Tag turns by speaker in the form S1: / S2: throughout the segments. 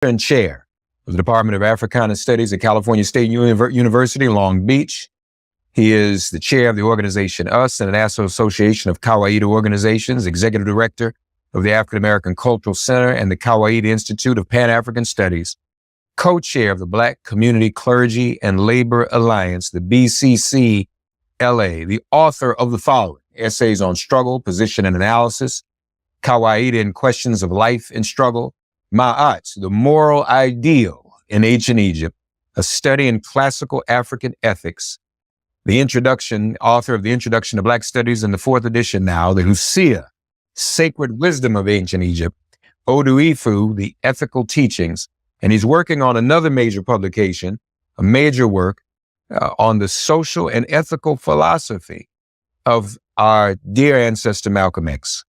S1: and chair of the Department of Africana Studies at California State University, Long Beach. He is the chair of the organization US, International Association of Kawaida Organizations, executive director of the African American Cultural Center and the Kawaida Institute of Pan-African Studies, co-chair of the Black Community Clergy and Labor Alliance, the BCCLA, the author of the following essays on struggle, position, and analysis, Kawaida in Questions of Life and Struggle, Ma'at, the Moral Ideal in Ancient Egypt, a study in classical African ethics, author of the Introduction to Black Studies in the 4th edition now, the Husia, Sacred Wisdom of Ancient Egypt, Oduifu, the Ethical Teachings, and he's working on another major publication, a major work on the social and ethical philosophy of our dear ancestor Malcolm X,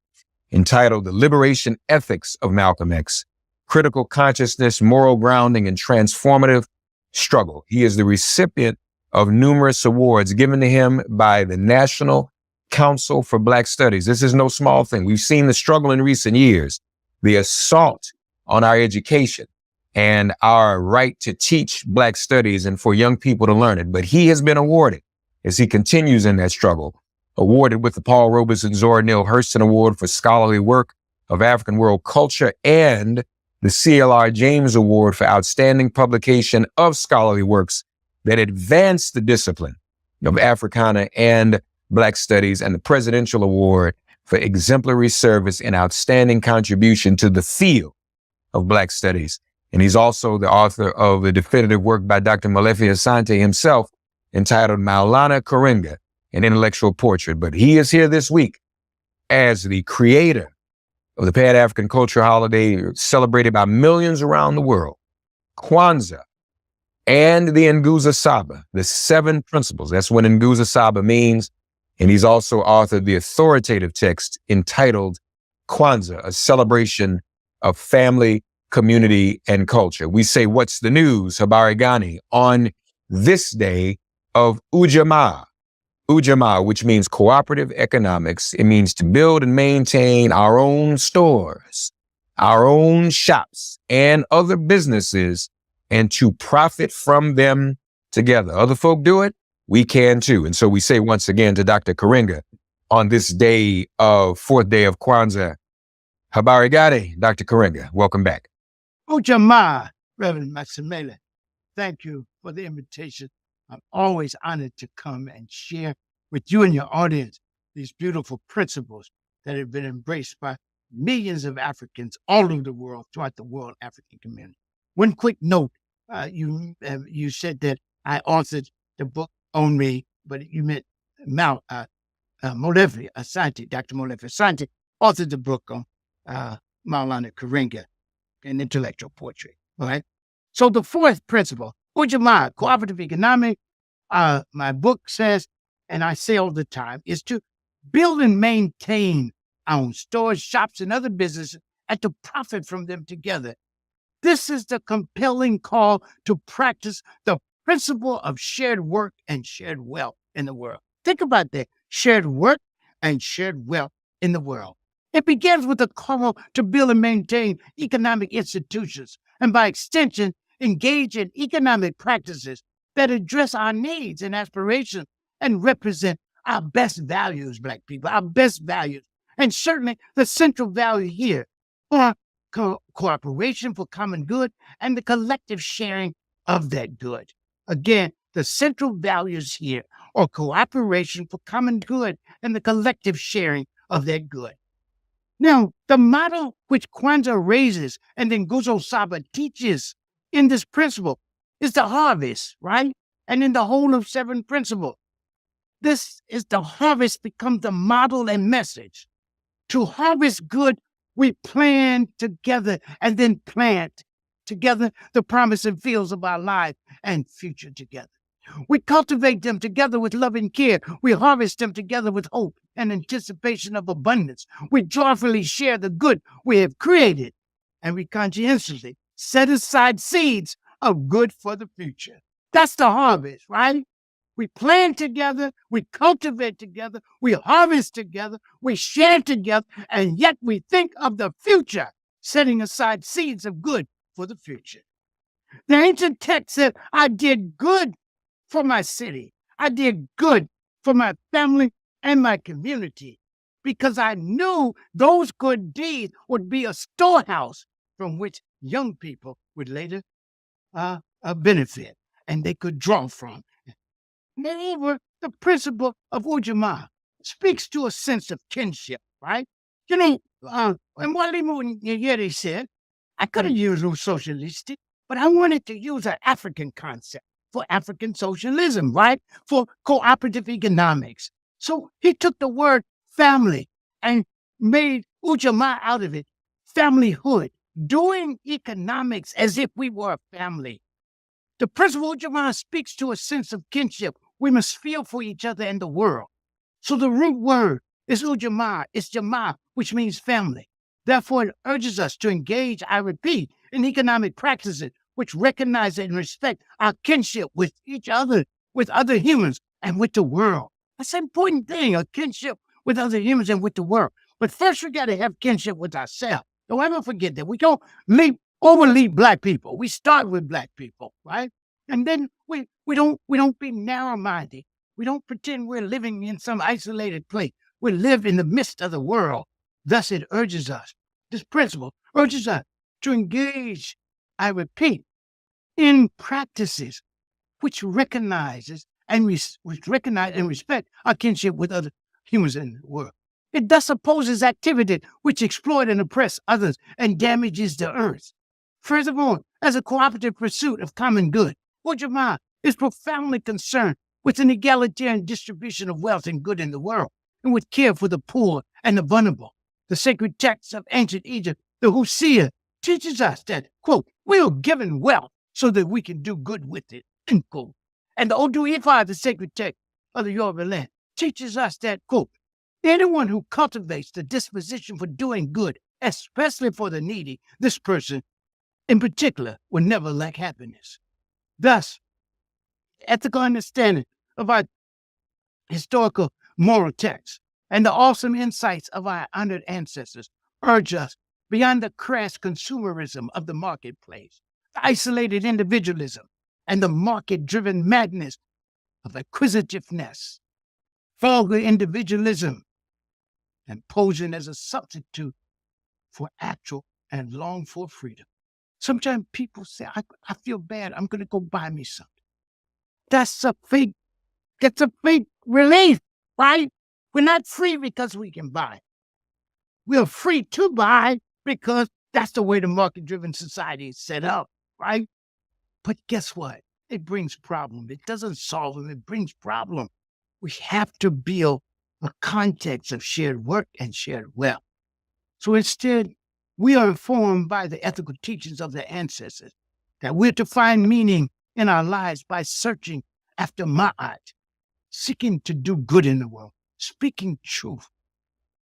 S1: entitled The Liberation Ethics of Malcolm X, Critical Consciousness, Moral Grounding, and Transformative Struggle. He is the recipient of numerous awards given to him by the National Council for Black Studies. This is no small thing. We've seen the struggle in recent years, the assault on our education and our right to teach Black studies and for young people to learn it. But he has been awarded, as he continues in that struggle, awarded with the Paul Robeson Zora Neale Hurston Award for Scholarly Work of African World Culture and the CLR James Award for Outstanding Publication of Scholarly Works that advance the discipline of Africana and Black Studies, and the Presidential Award for Exemplary Service and Outstanding Contribution to the field of Black Studies. And he's also the author of the definitive work by Dr. Molefi Asante himself entitled Maulana Karenga, an Intellectual Portrait. But he is here this week as the creator of the Pan-African culture holiday celebrated by millions around the world, Kwanzaa, and the Nguzo Saba, the 7 principles. That's what Nguzo Saba means. And he's also authored the authoritative text entitled Kwanzaa, a celebration of family, community, and culture. We say, what's the news, Habari Gani, on this day of UJAMAA. UJAMAA, which means cooperative economics. It means to build and maintain our own stores, our own shops, and other businesses, and to profit from them together. Other folk do it, we can too. And so we say once again to Dr. Karenga on this day of 4th day of Kwanzaa, Habari Gani, Dr. Karenga, welcome back.
S2: UJAMAA, Reverend Maximilian, thank you for the invitation. I'm always honored to come and share with you and your audience these beautiful principles that have been embraced by millions of Africans all over the world, throughout the world African community. One quick note, you said that I authored the book on me, but you meant Molefi Asante, Dr. Molefi Asante authored the book on Maulana Karenga, an Intellectual Portrait. All right. So the 4th principle, UJAMAA, cooperative economic, my book says, and I say all the time, is to build and maintain our own stores, shops, and other businesses, and to profit from them together. This is the compelling call to practice the principle of shared work and shared wealth in the world. Think about that, shared work and shared wealth in the world. It begins with a call to build and maintain economic institutions, and by extension, engage in economic practices that address our needs and aspirations and represent our best values, Black people, our best values. And certainly the central value here are cooperation for common good and the collective sharing of that good. Again, the central values here are cooperation for common good and the collective sharing of that good. Now, the model which Kwanzaa raises and then Nguzo Saba teaches in this principle is the harvest, right? And in the whole of 7 principles, this is the harvest becomes the model and message. To harvest good, we plan together and then plant together the promising fields of our life and future together. We cultivate them together with love and care. We harvest them together with hope and anticipation of abundance. We joyfully share the good we have created, and we conscientiously set aside seeds of good for the future. That's the harvest, right? We plan together, we cultivate together, we harvest together, we share together, and yet we think of the future, setting aside seeds of good for the future. The ancient text said, I did good for my city. I did good for my family and my community because I knew those good deeds would be a storehouse from which young people would later benefit and they could draw from. Moreover, the principle of UJAMAA speaks to a sense of kinship, right? You know, and Mwalimu Nyerere said, I could have used no socialistic, but I wanted to use an African concept for African socialism, right? For cooperative economics. So he took the word family and made UJAMAA out of it, familyhood, doing economics as if we were a family. The principle of UJAMAA speaks to a sense of kinship. We must feel for each other and the world. So the root word is UJAMAA, it's Jamaa, which means family. Therefore, it urges us to engage, I repeat, in economic practices which recognize and respect our kinship with each other, with other humans, and with the world. That's an important thing, a kinship with other humans and with the world. But first, we got to have kinship with ourselves. Don't ever forget that. We don't overleap Black people. We start with Black people, right? And then we don't be narrow-minded. We don't pretend we're living in some isolated place. We live in the midst of the world. Thus, it urges us, this principle urges us to engage, I repeat, in practices which recognizes and respect our kinship with other humans in the world. It thus opposes activity which exploit and oppress others and damages the earth. Furthermore, as a cooperative pursuit of common good, UJAMAA is profoundly concerned with an egalitarian distribution of wealth and good in the world, and with care for the poor and the vulnerable. The sacred texts of ancient Egypt, the Hosea, teaches us that, quote, we are given wealth so that we can do good with it, end quote. And the Odu Ifa, the sacred text of the Yoruba land, teaches us that, quote, anyone who cultivates the disposition for doing good, especially for the needy, this person in particular will never lack happiness. Thus, ethical understanding of our historical moral texts and the awesome insights of our honored ancestors urge us beyond the crass consumerism of the marketplace, the isolated individualism, and the market-driven madness of acquisitiveness, vulgar individualism, and posing as a substitute for actual and longed-for freedom. Sometimes people say, I feel bad, I'm going to go buy me something. That's a fake relief, right? We're not free because we can buy. We're free to buy because that's the way the market-driven society is set up, right? But guess what? It brings problems. It doesn't solve them. It brings problems. We have to build a context of shared work and shared wealth. So instead, we are informed by the ethical teachings of the ancestors that we're to find meaning in our lives by searching after ma'at, seeking to do good in the world, speaking truth,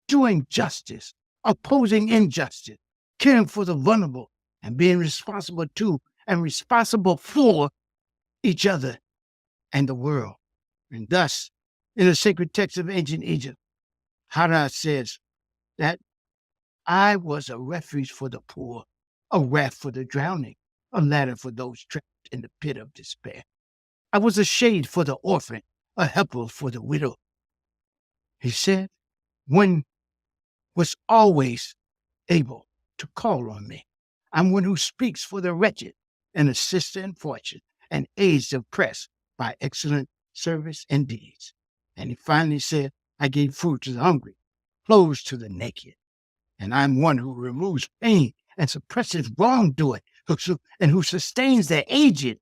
S2: doing justice, opposing injustice, caring for the vulnerable, and being responsible to and responsible for each other and the world. And thus, in the sacred text of ancient Egypt, Hara says that I was a refuge for the poor, a raft for the drowning, a ladder for those trapped in the pit of despair. I was a shade for the orphan, a helper for the widow. He said, one was always able to call on me. I'm one who speaks for the wretched, an assister in fortune, and aids the oppressed by excellent service and deeds. And he finally said, I gave food to the hungry, clothes to the naked. And I'm one who removes pain and suppresses wrongdoing, and who sustains the aged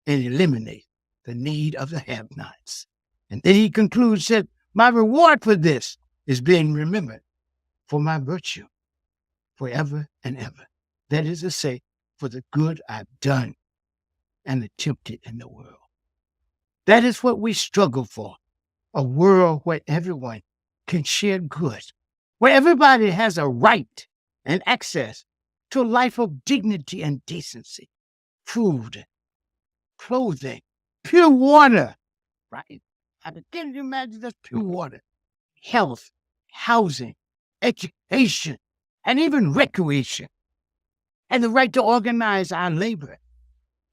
S2: and eliminates the need of the have-nots. And then he concludes, said, my reward for this is being remembered for my virtue forever and ever. That is to say, for the good I've done and attempted in the world. That is what we struggle for, a world where everyone can share good, where everybody has a right and access to a life of dignity and decency, food, clothing, pure water, right? Can you imagine that's pure water? Health, housing, education, and even recreation. and the right to organize our labor,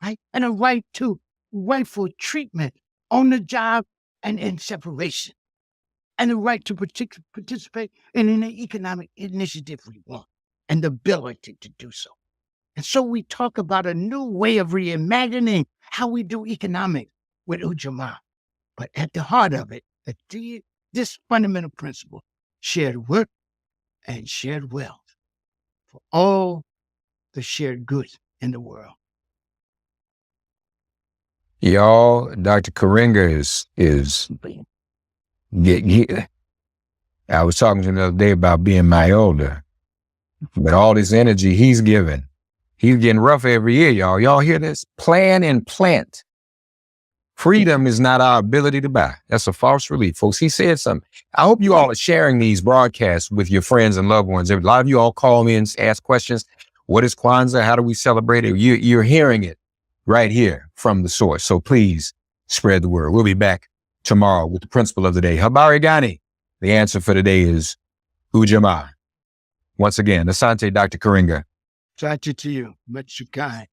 S2: right? And a right to rightful treatment on the job and in separation, and the right to participate in any economic initiative we want, and the ability to do so. And so we talk about a new way of reimagining how we do economics with UJAMAA. But at the heart of it, this fundamental principle, shared work and shared wealth for all the shared goods in the world.
S1: Y'all, Dr. Karenga is I was talking to him the other day about being my elder, but all this energy he's giving, he's getting rougher every year, y'all. Y'all hear this? Plan and plant. Freedom is not our ability to buy. That's a false relief, folks. He said something. I hope you all are sharing these broadcasts with your friends and loved ones. A lot of you all call me and ask questions. What is Kwanzaa? How do we celebrate it? You're hearing it right here from the source. So please spread the word. We'll be back tomorrow with the principle of the day. Habari, Gani. The answer for today is UJAMAA. Once again, Asante, Dr. Karenga.
S2: Asante to you. Much kind.